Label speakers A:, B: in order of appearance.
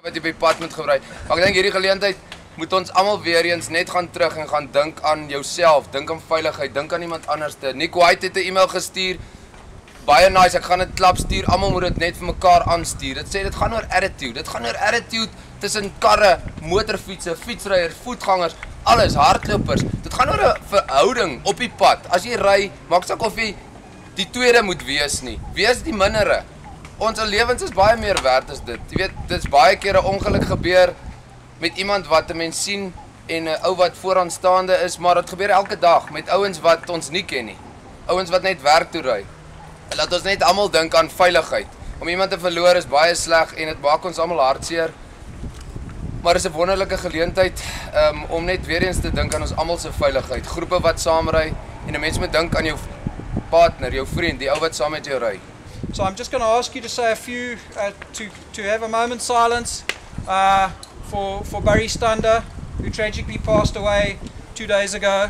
A: Wat jy op die pad moet gebruik. Maar ek dink hierdie geleentheid moet ons almal weer eens net gaan terug en gaan dink aan jouself, dink aan veiligheid, dink aan iemand anderste. Nick White het 'n e-mail gestuur. Baie nice, ek gaan dit klap stuur. Almal moet dit net vir mekaar aanstuur. Dit sê dit gaan oor attitude. Dit gaan oor attitude tussen karre, motorfietsse, fietsryers, voetgangers, alles, hardlopers. Dit gaan oor 'n verhouding op die pad. As jy ry, maak saak of jy die tweede moet wees nie. Wees die mindere. Ons lewens is baie meer werd as dit. Jy weet, dit is baie keer 'n ongeluk gebeur met iemand wat 'n mens sien en 'n ou wat vooraanstaande is, maar dit gebeur elke dag met ouens wat ons nie ken nie. Ouens wat net werk toe ry. Laat ons net almal dink aan veiligheid. Om iemand te verloor is baie sleg en dit maak ons almal hartseer. Maar dit is 'n wonderlike geleentheid om net weer eens te dink aan ons almal se veiligheid. Groepe wat saamry en 'n mens moet dink aan jou partner, jou vriend, die ou wat saam met jou ry.
B: So I'm just going to ask you to say a few, to have a moment's silence for Barry Stander, who tragically passed away 2 days ago.